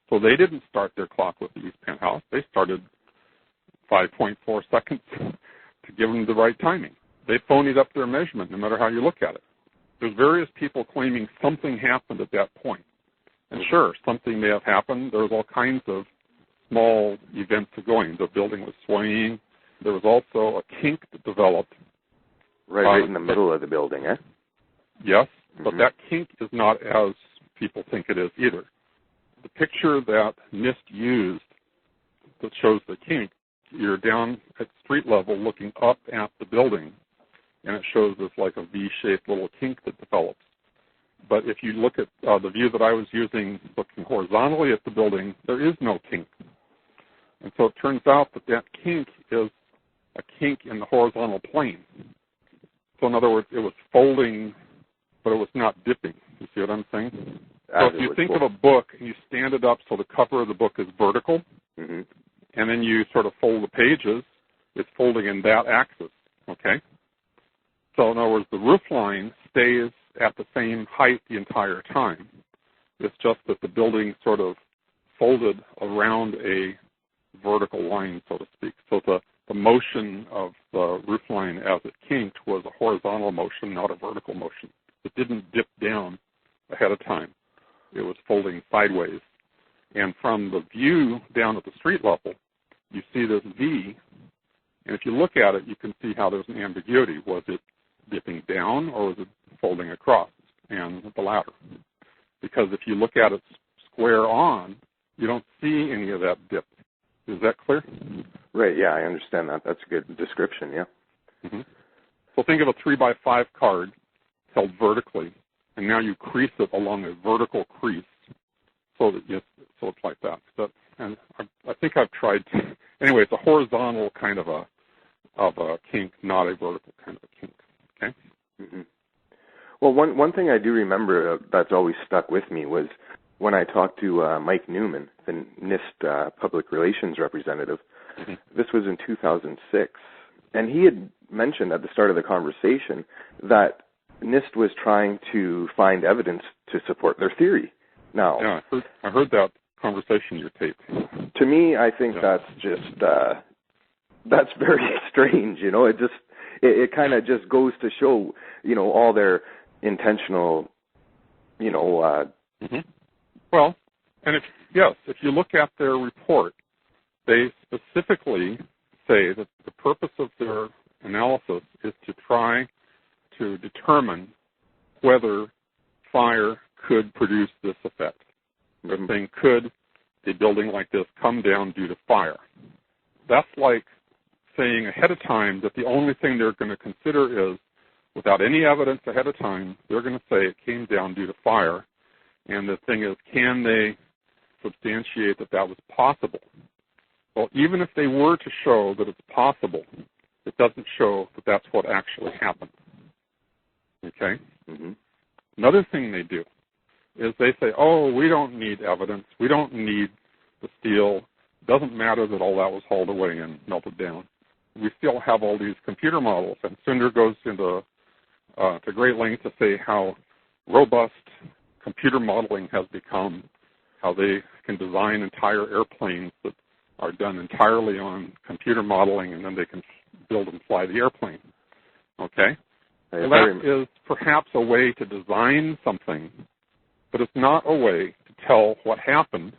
So they didn't start their clock with the east penthouse. They started 5.4 seconds to give them the right timing. They phonied up their measurement no matter how you look at it. There's various people claiming something happened at that point. And sure, something may have happened. There was all kinds of small events going. The building was swaying. There was also a kink that developed. Right in the middle of the building, eh? Yes, but that kink is not as people think it is either. The picture that NIST used that shows the kink, you're down at street level looking up at the building, and it shows this like a V-shaped little kink that develops. But if you look at the view that I was using looking horizontally at the building, there is no kink. And so it turns out that that kink is a kink in the horizontal plane. So in other words, it was folding, but it was not dipping. You see what I'm saying? So if you think of a book and you stand it up so the cover of the book is vertical, and then you sort of fold the pages, it's folding in that axis, okay? So in other words, the roof line stays at the same height the entire time. It's just that the building sort of folded around a vertical line, so to speak. So the motion of the roof line as it kinked was a horizontal motion, not a vertical motion. It didn't dip down ahead of time. It was folding sideways. And from the view down at the street level, you see this V, and if you look at it, you can see how there's an ambiguity. Was it dipping down or was it folding across? And the latter. Because if you look at it square on, you don't see any of that dip. Is that clear? Right, yeah, I understand that. That's a good description, yeah. So think of a 3x5 card held vertically, and now you crease it along a vertical crease so that so it's like that. And I think I've tried to, anyway, it's a horizontal kind of a kink, not a vertical kind of a kink, okay? Well, one thing I do remember that's always stuck with me was when I talked to Mike Newman, the NIST public relations representative. This was in 2006. And he had mentioned at the start of the conversation that NIST was trying to find evidence to support their theory. Now, yeah, I heard that conversation you taped. To me, I think that's just, that's very strange, you know. It kind of just goes to show, you know, all their intentional, you know. Well, and if you look at their report, they specifically say that the purpose of their analysis is to try to determine whether fire could produce this effect. They're saying, could a building like this come down due to fire? That's like saying ahead of time that the only thing they're going to consider is, without any evidence ahead of time, they're going to say it came down due to fire. And the thing is, can they substantiate that that was possible? Well, even if they were to show that it's possible, it doesn't show that that's what actually happened. Okay? Another thing they do is they say, oh, we don't need evidence. We don't need the steel. It doesn't matter that all that was hauled away and melted down. We still have all these computer models. And Chandler goes into to great lengths to say how robust computer modeling has become, how they can design entire airplanes that are done entirely on computer modeling, and then they can build and fly the airplane. Okay? Well, that is perhaps a way to design something, but it's not a way to tell what happened,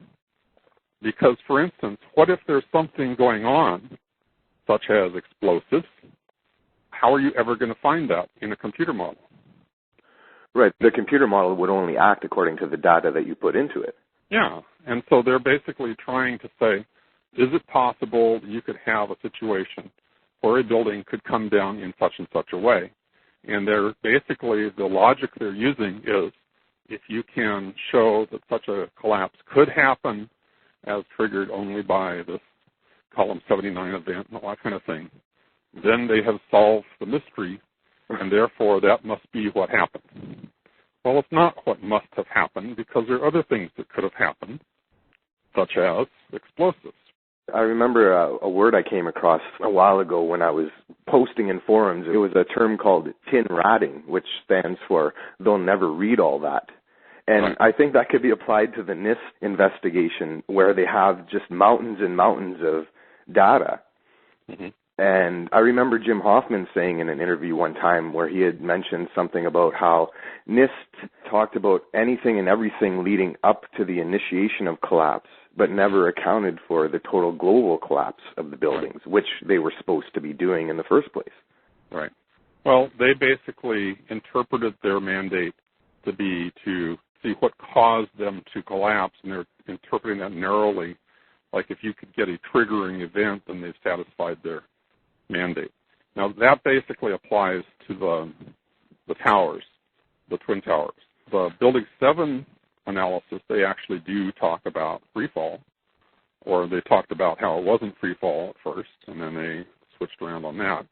because, for instance, what if there's something going on, such as explosives? How are you ever going to find that in a computer model? Right. The computer model would only act according to the data that you put into it. Yeah. And so they're basically trying to say, is it possible you could have a situation where a building could come down in such and such a way? And they're basically, the logic they're using is, if you can show that such a collapse could happen as triggered only by this column 79 event and all that kind of thing, then they have solved the mystery, and therefore that must be what happened. Well, it's not what must have happened, because there are other things that could have happened, such as explosives. I remember a word I came across a while ago when I was posting in forums. It was a term called tin ratting, which stands for they'll never read all that. And right. I think that could be applied to the NIST investigation, where they have just mountains and mountains of data. Mm-hmm. And I remember Jim Hoffman saying in an interview one time where he had mentioned something about how NIST talked about anything and everything leading up to the initiation of collapse, but never accounted for the total global collapse of the buildings, which they were supposed to be doing in the first place. Right. Well, they basically interpreted their mandate to be to see what caused them to collapse, and they're interpreting that narrowly. Like if you could get a triggering event, then they've satisfied their mandate. Now, that basically applies to the towers, the Twin Towers. The Building 7 analysis, they actually do talk about free fall, or they talked about how it wasn't free fall at first, and then they switched around on that.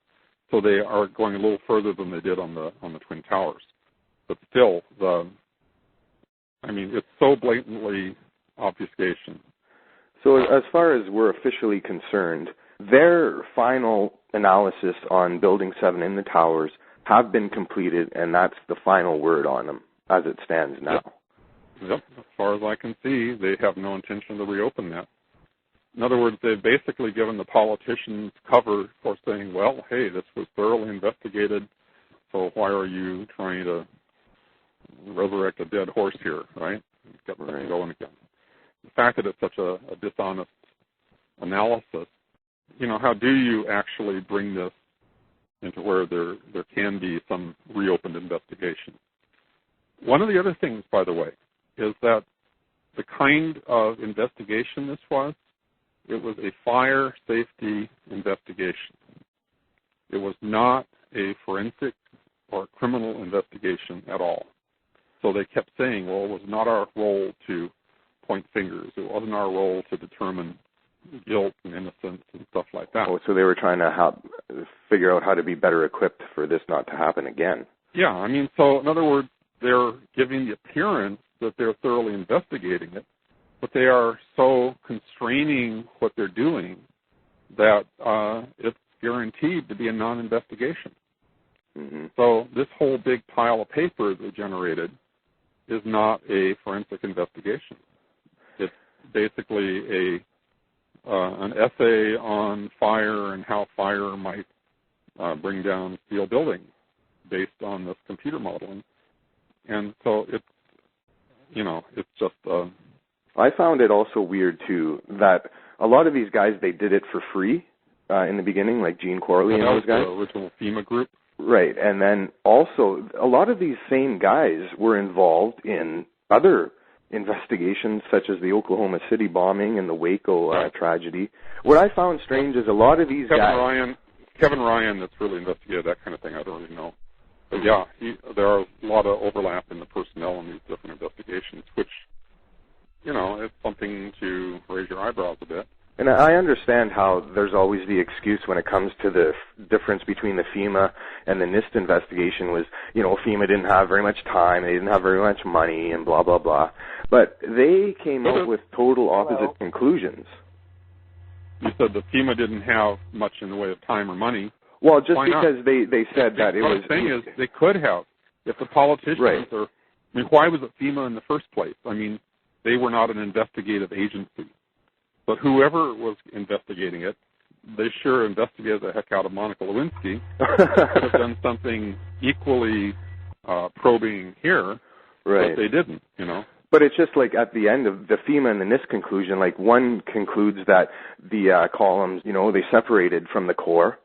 So they are going a little further than they did on the Twin Towers. But still, it's so blatantly obfuscation. So as far as we're officially concerned, their final analysis on Building 7 in the towers have been completed, and that's the final word on them as it stands now. Yep. As far as I can see, they have no intention to reopen that. In other words, they've basically given the politicians cover for saying, well, hey, this was thoroughly investigated, so why are you trying to resurrect a dead horse here, right? Get them going again. The fact that it's such a dishonest analysis, how do you actually bring this into where there can be some reopened investigation? One of the other things, by the way, is that the kind of investigation this was, it was a fire safety investigation. It was not a forensic or criminal investigation at all. So they kept saying, well, it was not our role to point fingers. It wasn't our role to determine guilt and innocence and stuff like that. Oh, so they were trying to figure out how to be better equipped for this not to happen again. Yeah, so in other words, they're giving the appearance that they're thoroughly investigating it, but they are so constraining what they're doing that it's guaranteed to be a non-investigation. Mm-hmm. So this whole big pile of paper they generated is not a forensic investigation. It's basically an essay on fire and how fire might bring down steel buildings based on this computer modeling. And so it's just... I found it also weird, too, that a lot of these guys, they did it for free in the beginning, like Gene Corley and those guys. The original FEMA group. Right, and then also a lot of these same guys were involved in other investigations, such as the Oklahoma City bombing and the Waco tragedy. What I found strange is a lot of these guys... Kevin Ryan, that's really investigated that kind of thing, I don't really know. But yeah, there are a lot of overlap in the personnel in these different investigations, which, it's something to raise your eyebrows a bit. And I understand how there's always the excuse when it comes to the difference between the FEMA and the NIST investigation was, FEMA didn't have very much time, they didn't have very much money, and blah, blah, blah. But they came up with total opposite conclusions. You said that FEMA didn't have much in the way of time or money. Well, just because they said that it was... What I'm saying is they could have. If the politicians are... why was it FEMA in the first place? They were not an investigative agency. But whoever was investigating it, they sure investigated the heck out of Monica Lewinsky. Could have done something equally probing here, but they didn't, But it's just like at the end of the FEMA and the NIST conclusion, like one concludes that the columns, they separated from the core,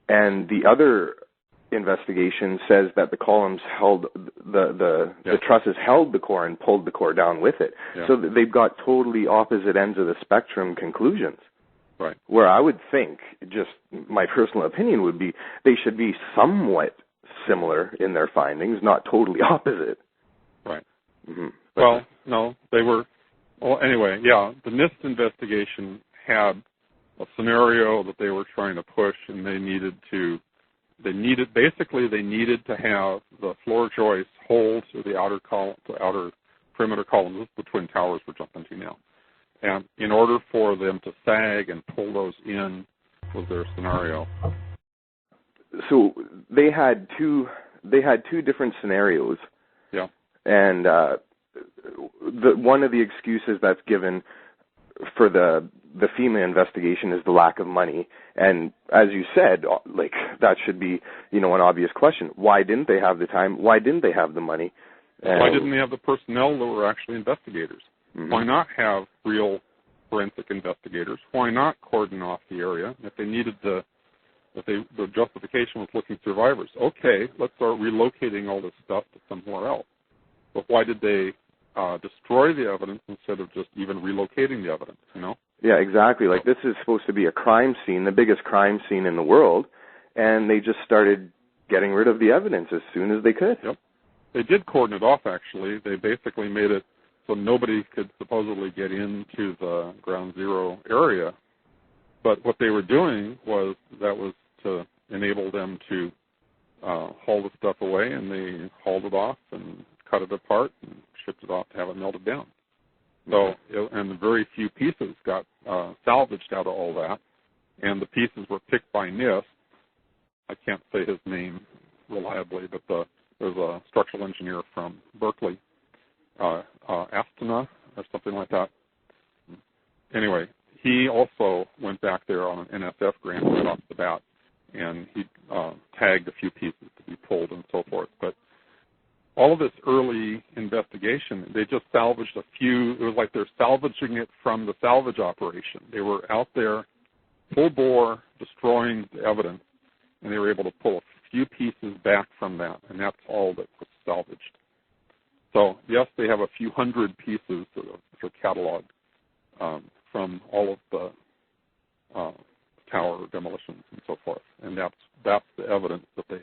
and the other investigation says that the columns held the trusses held the core and pulled the core down with it. Yeah. So they've got totally opposite ends of the spectrum conclusions. Right. Where I would think, just my personal opinion would be, they should be somewhat similar in their findings, not totally opposite. Right. Mm-hmm. Well, no, they were. Well, anyway, yeah, the NIST investigation had a scenario that they were trying to push, and they needed to have the floor joists hold to the outer perimeter columns. The Twin Towers we're jumping to now. And in order for them to sag and pull those in was their scenario. So they had two different scenarios. Yeah. And one of the excuses that's given for the FEMA investigation is the lack of money. And as you said, like, that should be, an obvious question. Why didn't they have the time? Why didn't they have the money? Why didn't they have the personnel that were actually investigators? Mm-hmm. Why not have real forensic investigators? Why not cordon off the area? If they needed the justification was looking survivors. Okay, let's start relocating all this stuff to somewhere else. But why did they destroy the evidence instead of just even relocating the evidence, Yeah, exactly. Like, this is supposed to be a crime scene, the biggest crime scene in the world, and they just started getting rid of the evidence as soon as they could. Yep. They did cordon it off, actually. They basically made it so nobody could supposedly get into the ground zero area. But what they were doing was to enable them to haul the stuff away, and they hauled it off and cut it apart and shipped it off to have it melted down. So, and very few pieces got salvaged out of all that, and the pieces were picked by NIST. I can't say his name reliably, but there's a structural engineer from Berkeley, Astana or something like that. Anyway, he also went back there on an NSF grant right off the bat, and he tagged a few pieces to be pulled and so forth. But all of this early investigation, they just salvaged a few. It was like they're salvaging it from the salvage operation. They were out there full bore destroying the evidence, and they were able to pull a few pieces back from that, and that's all that was salvaged. So, yes, they have a few hundred pieces that are cataloged from all of the tower demolitions and so forth, and that's the evidence that they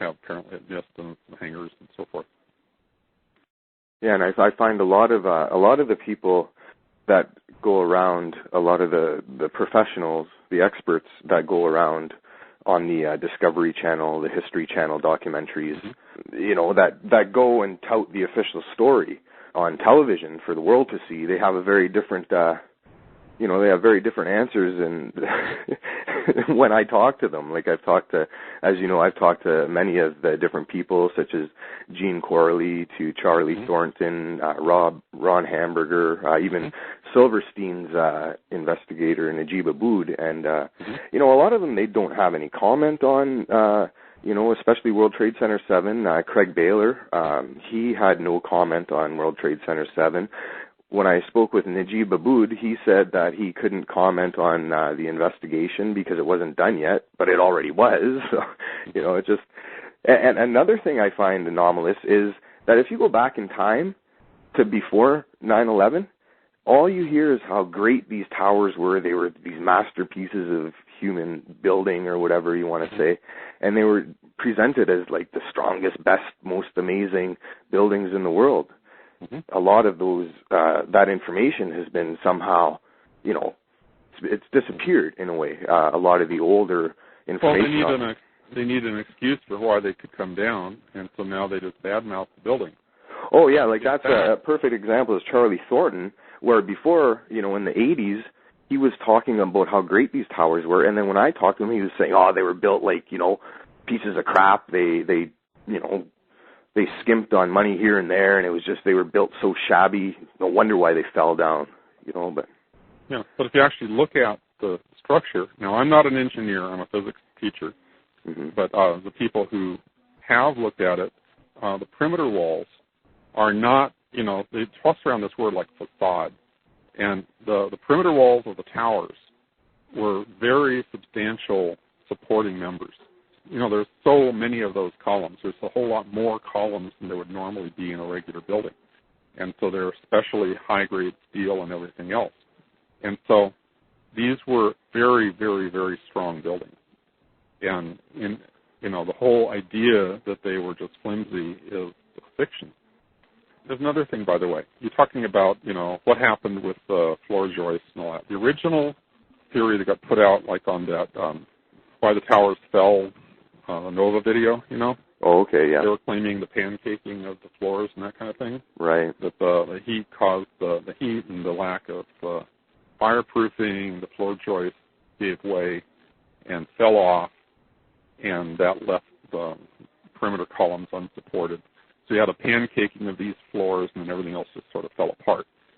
have apparently at NIST and the hangars and so forth. Yeah, and I find a lot of the people that go around, a lot of the professionals, the experts that go around on the Discovery Channel, the History Channel documentaries, that go and tout the official story on television for the world to see. They have a very different they have very different answers, and when I talk to them, like I've talked to many of the different people, such as Gene Corley to Charlie Thornton, Ron Hamburger, even Silverstein's investigator Najib Abood, and a lot of them, they don't have any comment on especially World Trade Center 7. Craig Baylor, he had no comment on World Trade Center 7. When I spoke with Najib Abood, he said that he couldn't comment on the investigation because it wasn't done yet, but it already was. So, it just... And another thing I find anomalous is that if you go back in time to before 9/11, all you hear is how great these towers were. They were these masterpieces of human building, or whatever you want to say, and they were presented as like the strongest, best, most amazing buildings in the world. A lot of those, that information has been somehow, it's disappeared in a way. A lot of the older information. Well, they need an excuse for why they could come down, and so now they just badmouth the building. Oh, yeah, like that's a perfect example is Charlie Thornton, where before, in the 80s, he was talking about how great these towers were, and then when I talked to him, he was saying, they were built like, pieces of crap. They skimped on money here and there, and it was just, they were built so shabby. No wonder why they fell down, but. Yeah, but if you actually look at the structure, now I'm not an engineer, I'm a physics teacher, but the people who have looked at it, the perimeter walls are not, they toss around this word like facade, and the perimeter walls of the towers were very substantial supporting members. There's so many of those columns. There's a whole lot more columns than there would normally be in a regular building. And so they're especially high-grade steel and everything else. And so these were very, very, very strong buildings. And, the whole idea that they were just flimsy is fiction. There's another thing, by the way. You're talking about, what happened with the floor joists and all that. The original theory that got put out, like on that, why the towers fell, the Nova video, Oh, okay, yeah. They were claiming the pancaking of the floors and that kind of thing. Right. That the heat caused the heat and the lack of fireproofing, the floor joists gave way and fell off, and that left the perimeter columns unsupported. So you had a pancaking of these floors, and then everything else just sort of fell apart.